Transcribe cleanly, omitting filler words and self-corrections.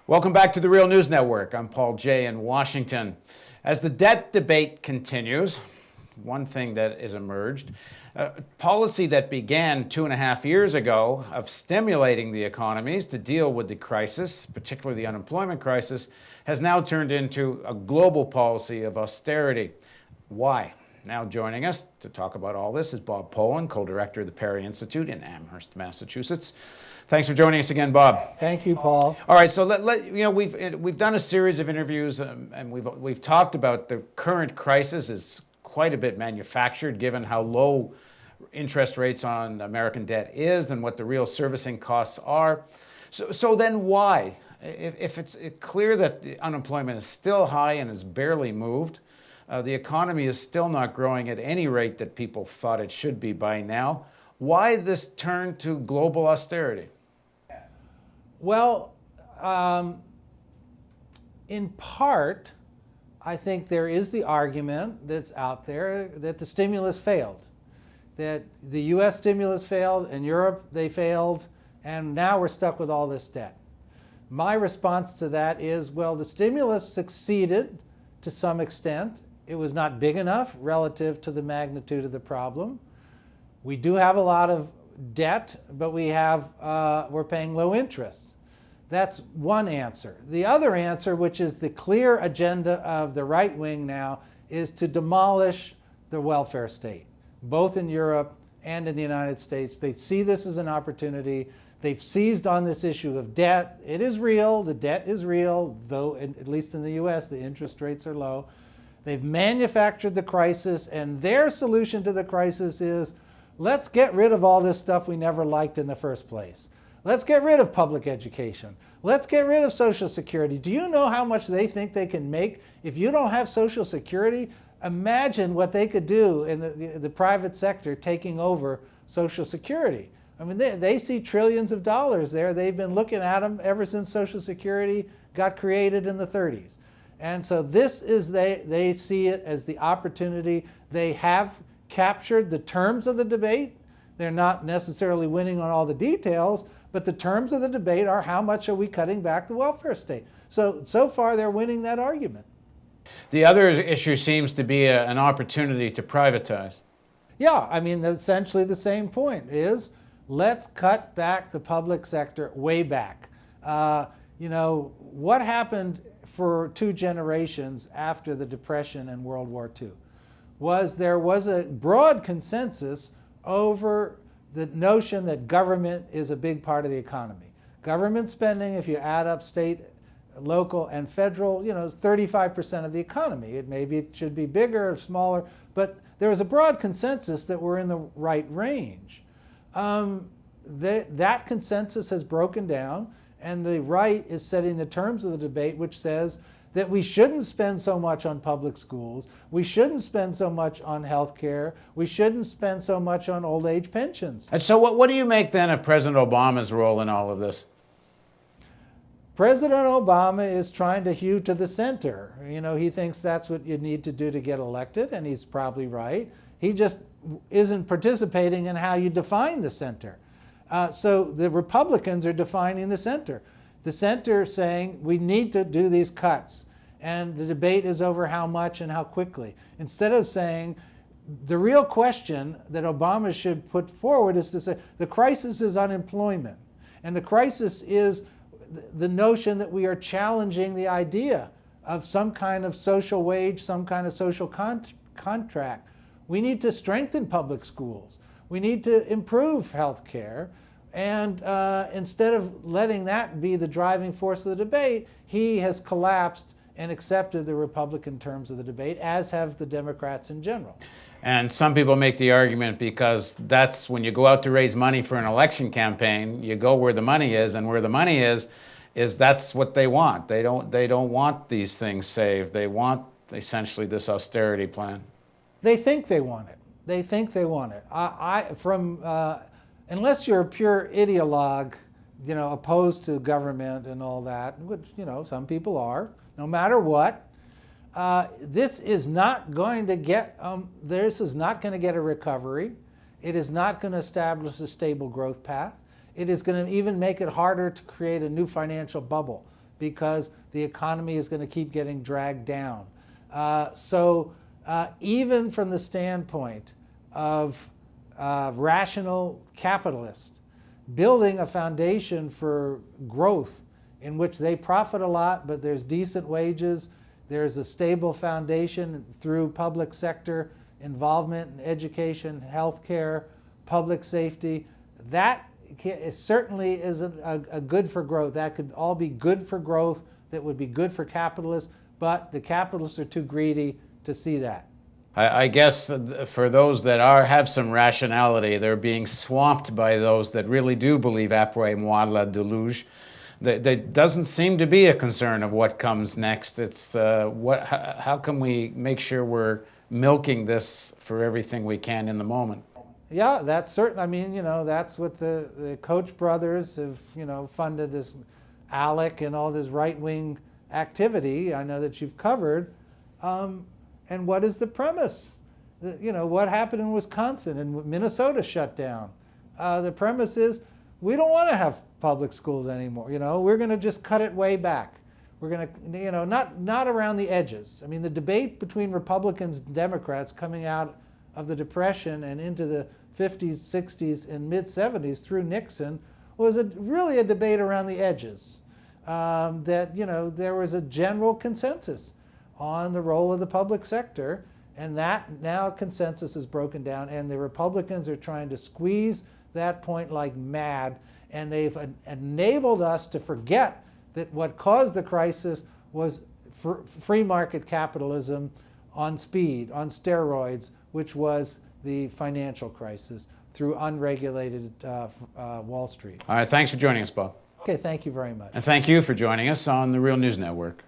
Welcome back to the Real News Network. I'm Paul Jay in Washington. As the debt debate continues, one thing that has emerged, policy that began 2.5 years ago of stimulating the economies to deal with the crisis, particularly the unemployment crisis, has now turned into a global policy of austerity. Why? Now joining us to talk about all this is Bob Pollin, co-director of the Perry Institute in Amherst, Massachusetts. Thanks for joining us again, Bob. Thank you, Paul. All right, so we've done a series of interviews, and we've talked about the current crisis is quite a bit manufactured, given how low interest rates on American debt is and what the real servicing costs are. So then why? If it's clear that the unemployment is still high and has barely moved, the economy is still not growing at any rate that people thought it should be by now, why this turn to global austerity? Well, in part, I think there is the argument that's out there that the stimulus failed, that the US stimulus failed, and Europe, they failed, and now we're stuck with all this debt. My response to that is, well, the stimulus succeeded to some extent. It was not big enough relative to the magnitude of the problem. We do have a lot of debt, but we're paying low interest. That's one answer. The other answer, which is the clear agenda of the right wing now, is to demolish the welfare state, both in Europe and in the United States. They see this as an opportunity. They've seized on this issue of debt. It is real. The debt is real, though at least in the US, the interest rates are low. They've manufactured the crisis, and their solution to the crisis is, let's get rid of all this stuff we never liked in the first place. Let's get rid of public education. Let's get rid of Social Security. Do you know how much they think they can make if you don't have Social Security? Imagine what they could do in the private sector taking over Social Security. I mean, they see trillions of dollars there. They've been looking at them ever since Social Security got created in the 30s. And so this is, they see it as the opportunity. They have captured the terms of the debate. They're not necessarily winning on all the details, but the terms of the debate are how much are we cutting back the welfare state. So far they're winning that argument. The other issue seems to be an opportunity to privatize. Yeah, I mean, essentially the same point is, let's cut back the public sector way back. What happened for 2 generations after the Depression and World War II there was a broad consensus over the notion that government is a big part of the economy. Government spending, if you add up state, local, and federal, is 35% of the economy. Maybe it should be bigger or smaller, but there was a broad consensus that we're in the right range. That consensus has broken down, and the right is setting the terms of the debate, which says that we shouldn't spend so much on public schools, we shouldn't spend so much on health care, we shouldn't spend so much on old age pensions. And so what do you make then of President Obama's role in all of this? President Obama is trying to hew to the center. He thinks that's what you need to do to get elected, and he's probably right. He just isn't participating in how you define the center. So the Republicans are defining the center. The center saying we need to do these cuts, and the debate is over how much and how quickly. Instead of saying the real question that Obama should put forward is to say the crisis is unemployment, and the crisis is the notion that we are challenging the idea of some kind of social wage, some kind of social contract. We need to strengthen public schools. We need to improve health care. And instead of letting that be the driving force of the debate, he has collapsed and accepted the Republican terms of the debate, as have the Democrats in general. And some people make the argument because that's when you go out to raise money for an election campaign, you go where the money is, and where the money is that's what they want. They don't want these things saved. They want essentially this austerity plan. They think they want it. They think they want it. Unless you're a pure ideologue, opposed to government and all that, which, some people are, no matter what, this is not going to get a recovery. It is not going to establish a stable growth path. It is going to even make it harder to create a new financial bubble because the economy is going to keep getting dragged down. So even from the standpoint of rational capitalists, building a foundation for growth in which they profit a lot, but there's decent wages, there's a stable foundation through public sector involvement in education, healthcare, public safety, that certainly is a good for growth. That could all be good for growth, that would be good for capitalists, but the capitalists are too greedy to see that. I guess for those that have some rationality, they're being swamped by those that really do believe après moi la déluge. There doesn't seem to be a concern of what comes next. It's how can we make sure we're milking this for everything we can in the moment? Yeah, that's certain. I mean, that's what the Koch brothers have, funded this ALEC and all this right-wing activity. I know that you've covered. And what is the premise? What happened in Wisconsin and Minnesota shut down? The premise is we don't want to have public schools anymore. We're going to just cut it way back. We're going to, not around the edges. I mean, the debate between Republicans and Democrats coming out of the Depression and into the 50s, 60s, and mid-70s through Nixon was really a debate around the edges. That, there was a general consensus on the role of the public sector, and that now consensus is broken down, and the Republicans are trying to squeeze that point like mad, and they've enabled us to forget that what caused the crisis was free market capitalism on speed, on steroids, which was the financial crisis through unregulated Wall Street. All right, thanks for joining us, Bob. Okay, thank you very much. And thank you for joining us on the Real News Network.